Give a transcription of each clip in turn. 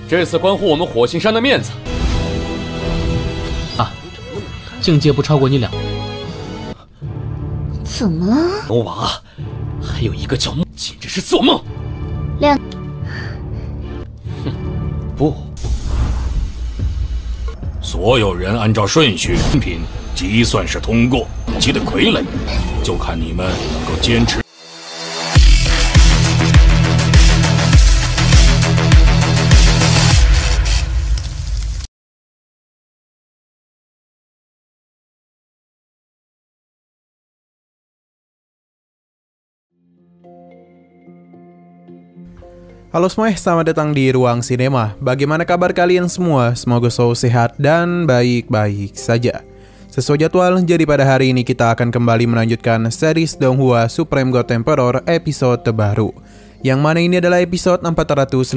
这次关乎我们火星山的面子。啊，境界不超过你2。怎么了？诺瓦，还有一个叫梦，简直是做梦。2。哼，不。所有人按照顺序品，即算是通过。级的傀儡，就看你们能够坚持。Halo semuanya, selamat datang di Ruang Sinema. Bagaimana kabar kalian semua? Semoga selalu sehat dan baik-baik saja. Sesuai jadwal, jadi pada hari ini kita akan kembali melanjutkan series Donghua Supreme God Emperor episode terbaru, yang mana ini adalah episode 455.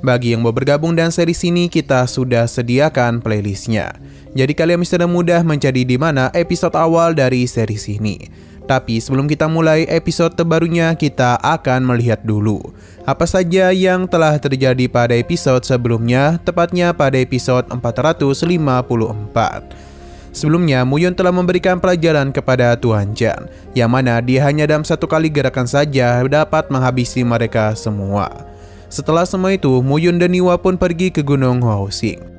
Bagi yang mau bergabung dan series ini, kita sudah sediakan playlistnya. Jadi kalian bisa mudah mencari di mana episode awal dari series ini. Tapi sebelum kita mulai episode terbarunya, kita akan melihat dulu apa saja yang telah terjadi pada episode sebelumnya, tepatnya pada episode 454. Sebelumnya, Muyun telah memberikan pelajaran kepada Tuan Chan, yang mana dia hanya dalam satu kali gerakan saja dapat menghabisi mereka semua. Setelah semua itu, Muyun dan Niwa pun pergi ke Gunung Huaxing.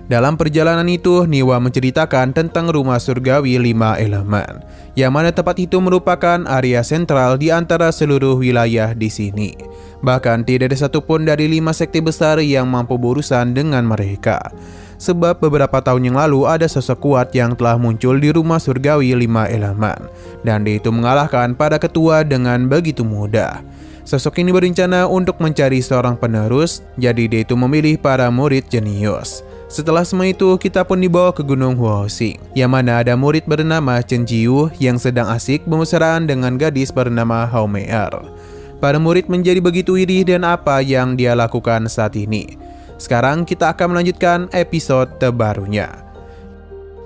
Dalam perjalanan itu, Niwa menceritakan tentang rumah surgawi 5 elemen, yang mana tempat itu merupakan area sentral di antara seluruh wilayah di sini. Bahkan tidak ada satupun dari 5 sekte besar yang mampu berurusan dengan mereka. Sebab beberapa tahun yang lalu ada sosok kuat yang telah muncul di rumah surgawi 5 elemen, dan dia itu mengalahkan para ketua dengan begitu mudah. Sosok ini berencana untuk mencari seorang penerus, jadi dia itu memilih para murid jenius. Setelah semua itu, kita pun dibawa ke Gunung Huaxing, yang mana ada murid bernama Chen Jiu yang sedang asik bermesraan dengan gadis bernama Hao Mei'er. Para murid menjadi begitu iri dan apa yang dia lakukan saat ini. Sekarang kita akan melanjutkan episode terbarunya.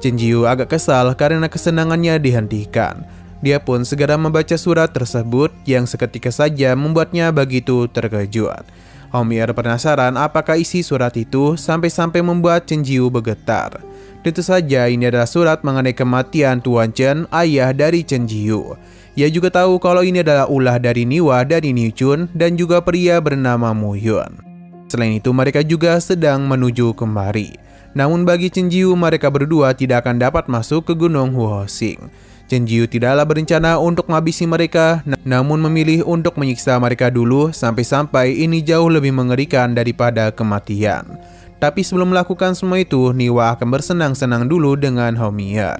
Chen Jiu agak kesal karena kesenangannya dihentikan. Dia pun segera membaca surat tersebut yang seketika saja membuatnya begitu terkejut. Hao Mei'er penasaran apakah isi surat itu sampai-sampai membuat Chen Jiu bergetar. Tentu saja ini adalah surat mengenai kematian Tuan Chen, ayah dari Chen Jiu. Ia juga tahu kalau ini adalah ulah dari Niwa dari Niu Chun dan juga pria bernama Muyun. Selain itu mereka juga sedang menuju kemari. Namun bagi Chen Jiu, mereka berdua tidak akan dapat masuk ke Gunung Huaxing. Chen Jiu tidaklah berencana untuk menghabisi mereka, namun memilih untuk menyiksa mereka dulu sampai-sampai ini jauh lebih mengerikan daripada kematian. Tapi sebelum melakukan semua itu, Niwa akan bersenang-senang dulu dengan Hao Mei'er.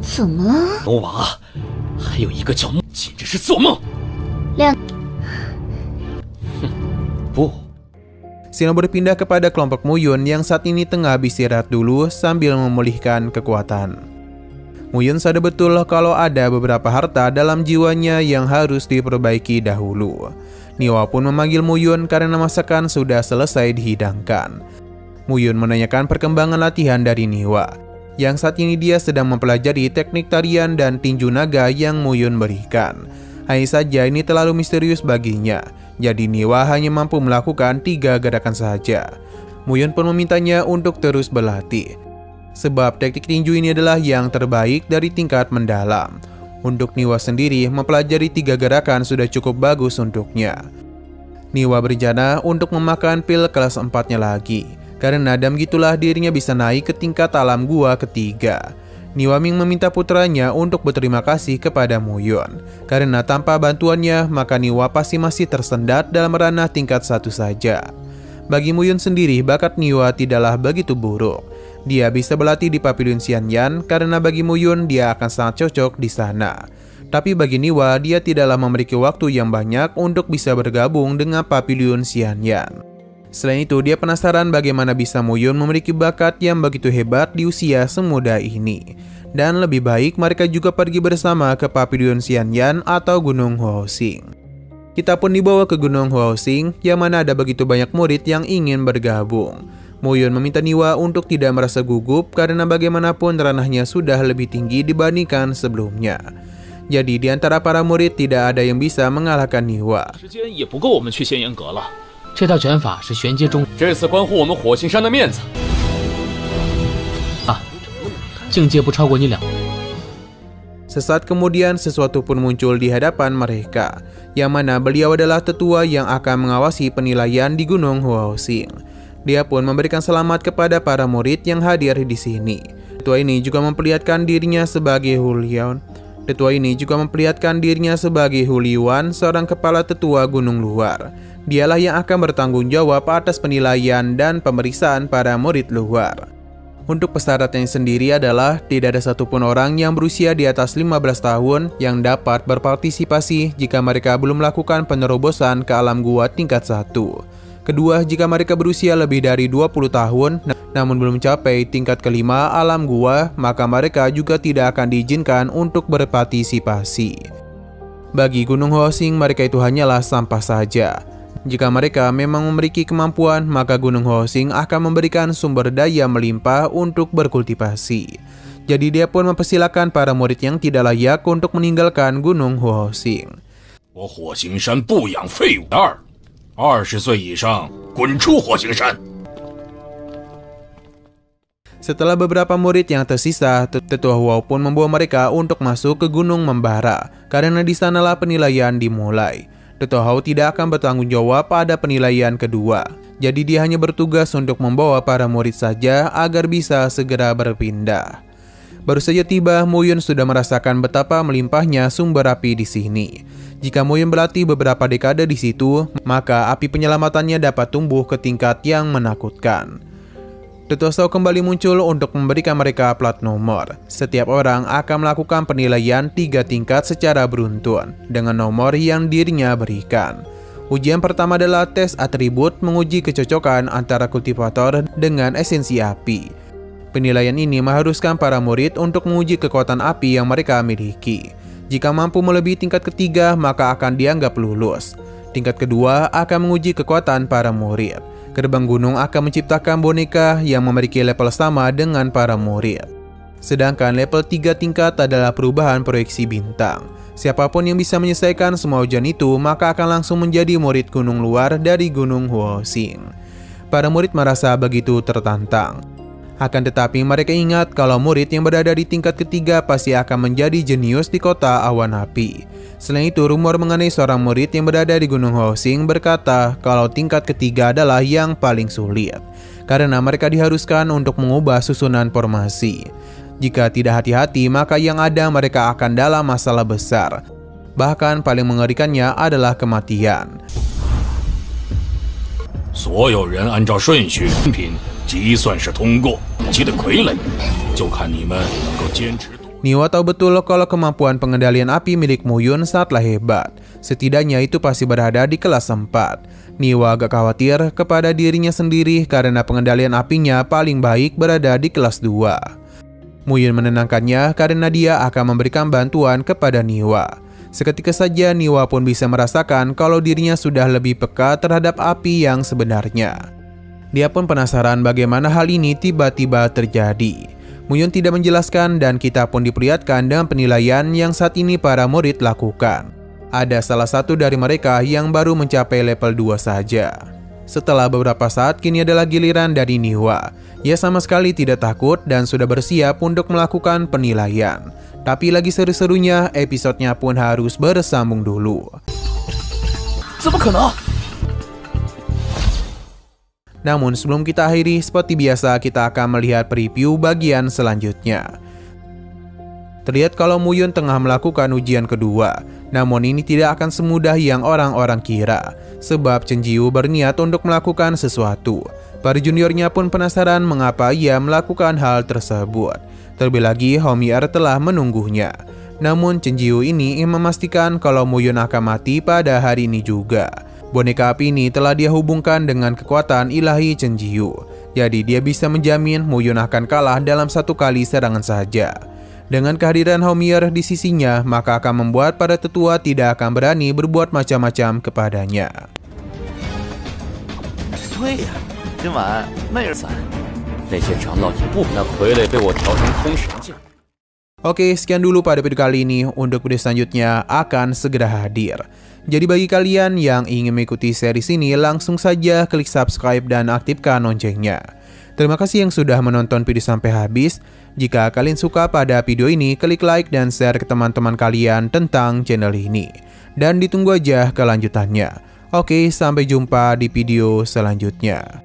怎么了？诺瓦，还有一个叫梦，简直是做梦。2。哼，不。 Sino berpindah kepada kelompok Muyun yang saat ini tengah beristirahat dulu sambil memulihkan kekuatan. Muyun sadar betul kalau ada beberapa harta dalam jiwanya yang harus diperbaiki dahulu. Niwa pun memanggil Muyun karena masakan sudah selesai dihidangkan. Muyun menanyakan perkembangan latihan dari Niwa, yang saat ini dia sedang mempelajari teknik tarian dan tinju naga yang Muyun berikan. Hanya saja ini terlalu misterius baginya, jadi Niwa hanya mampu melakukan 3 gerakan saja. Muyun pun memintanya untuk terus berlatih, sebab teknik tinju ini adalah yang terbaik dari tingkat mendalam. Untuk Niwa sendiri, mempelajari 3 gerakan sudah cukup bagus untuknya. Niwa berencana untuk memakan pil kelas 4-nya lagi, karena dan gitulah dirinya bisa naik ke tingkat alam gua ketiga. Niwa Ming meminta putranya untuk berterima kasih kepada Muyun, karena tanpa bantuannya maka Niwa pasti masih tersendat dalam ranah tingkat 1 saja. Bagi Muyun sendiri, bakat Niwa tidaklah begitu buruk. Dia bisa berlatih di Pavilion Xianyan karena bagi Muyun dia akan sangat cocok di sana. Tapi bagi Niwa, dia tidaklah memiliki waktu yang banyak untuk bisa bergabung dengan Pavilion Xianyan. Selain itu, dia penasaran bagaimana bisa Muyun memiliki bakat yang begitu hebat di usia semuda ini. Dan lebih baik mereka juga pergi bersama ke Pavilion Xianyan atau Gunung Huaxing. Kita pun dibawa ke Gunung Huaxing, yang mana ada begitu banyak murid yang ingin bergabung. Muyun meminta Niwa untuk tidak merasa gugup karena bagaimanapun ranahnya sudah lebih tinggi dibandingkan sebelumnya. Jadi di antara para murid tidak ada yang bisa mengalahkan Niwa. 时间也不够我们去仙岩阁了。这套拳法是玄阶中，这次关乎我们火星山的面子。境界不超过你2。 Sesaat kemudian sesuatu pun muncul di hadapan mereka, yang mana beliau adalah tetua yang akan mengawasi penilaian di Gunung Huaoxing. Dia pun memberikan selamat kepada para murid yang hadir di sini. Tetua ini juga memperlihatkan dirinya sebagai Huliuan. Huliuan, seorang kepala tetua Gunung Luar. Dialah yang akan bertanggung jawab atas penilaian dan pemeriksaan para murid luar. Untuk persyaratannya sendiri adalah tidak ada satupun orang yang berusia di atas 15 tahun yang dapat berpartisipasi jika mereka belum melakukan penerobosan ke alam gua tingkat 1. Kedua, jika mereka berusia lebih dari 20 tahun namun belum mencapai tingkat kelima alam gua, maka mereka juga tidak akan diizinkan untuk berpartisipasi. Bagi Gunung Huaoxing, mereka itu hanyalah sampah saja. Jika mereka memang memiliki kemampuan, maka Gunung Huaoxing akan memberikan sumber daya melimpah untuk berkultivasi. Jadi dia pun mempersilakan para murid yang tidak layak untuk meninggalkan Gunung Huaoxing. 我火星山不养废物。20岁以上滚出火星山。 Setelah beberapa murid yang tersisa, tetua Huao pun membawa mereka untuk masuk ke Gunung Membara, karena di sanalah penilaian dimulai. Tetua Huao tidak akan bertanggung jawab pada penilaian kedua. Jadi dia hanya bertugas untuk membawa para murid saja agar bisa segera berpindah. Baru saja tiba, Muyun sudah merasakan betapa melimpahnya sumber api di sini. Jika Muyun berlatih beberapa dekade di situ, maka api penyelamatannya dapat tumbuh ke tingkat yang menakutkan. Tetua Shao kembali muncul untuk memberikan mereka plat nomor. Setiap orang akan melakukan penilaian 3 tingkat secara beruntun dengan nomor yang dirinya berikan. Ujian pertama adalah tes atribut menguji kecocokan antara kultivator dengan esensi api. Penilaian ini mengharuskan para murid untuk menguji kekuatan api yang mereka miliki. Jika mampu melebihi tingkat ketiga, maka akan dianggap lulus. Tingkat kedua akan menguji kekuatan para murid. Gerbang gunung akan menciptakan boneka yang memiliki level sama dengan para murid. Sedangkan level 3 tingkat adalah perubahan proyeksi bintang. Siapapun yang bisa menyelesaikan semua ujian itu, maka akan langsung menjadi murid gunung luar dari Gunung Huaoxing. Para murid merasa begitu tertantang. Akan tetapi mereka ingat kalau murid yang berada di tingkat ketiga pasti akan menjadi jenius di kota awan api. Selain itu, rumor mengenai seorang murid yang berada di Gunung Huaoxing berkata kalau tingkat ketiga adalah yang paling sulit, karena mereka diharuskan untuk mengubah susunan formasi. Jika tidak hati-hati, maka yang ada mereka akan dalam masalah besar. Bahkan paling mengerikannya adalah kematian. 所有人按照顺序品即算是通过，级的傀儡就看你们能够坚持。 Niwa tahu betul kalau kemampuan pengendalian api milik Muyun sangatlah hebat. Setidaknya itu pasti berada di kelas 4. Niwa agak khawatir kepada dirinya sendiri karena pengendalian apinya paling baik berada di kelas 2. Muyun menenangkannya karena dia akan memberikan bantuan kepada Niwa. Seketika saja Niwa pun bisa merasakan kalau dirinya sudah lebih peka terhadap api yang sebenarnya. Dia pun penasaran bagaimana hal ini tiba-tiba terjadi. Muyun tidak menjelaskan dan kita pun diperlihatkan dengan penilaian yang saat ini para murid lakukan. Ada salah satu dari mereka yang baru mencapai level 2 saja. Setelah beberapa saat, kini adalah giliran dari Niwa. Ia sama sekali tidak takut dan sudah bersiap untuk melakukan penilaian. Tapi lagi seru-serunya, episodenya pun harus bersambung dulu. Namun sebelum kita akhiri, seperti biasa kita akan melihat preview bagian selanjutnya. Terlihat kalau Muyun tengah melakukan ujian kedua, namun ini tidak akan semudah yang orang-orang kira, sebab Chen Jiu berniat untuk melakukan sesuatu. Para juniornya pun penasaran mengapa ia melakukan hal tersebut. Terlebih lagi Homier telah menunggunya. Namun Chen Jiu ini ingin memastikan kalau Muyun akan mati pada hari ini juga. Boneka api ini telah dia hubungkan dengan kekuatan ilahi Chen Jiu. Jadi dia bisa menjamin Muyun akan kalah dalam 1 kali serangan saja. Dengan kehadiran Homier di sisinya, maka akan membuat para tetua tidak akan berani berbuat macam-macam kepadanya. Oke, sekian dulu pada video kali ini. Untuk video selanjutnya akan segera hadir. Jadi bagi kalian yang ingin mengikuti series ini, langsung saja klik subscribe dan aktifkan loncengnya. Terima kasih yang sudah menonton video sampai habis. Jika kalian suka pada video ini, klik like dan share ke teman-teman kalian tentang channel ini. Dan ditunggu aja kelanjutannya. Oke, sampai jumpa di video selanjutnya.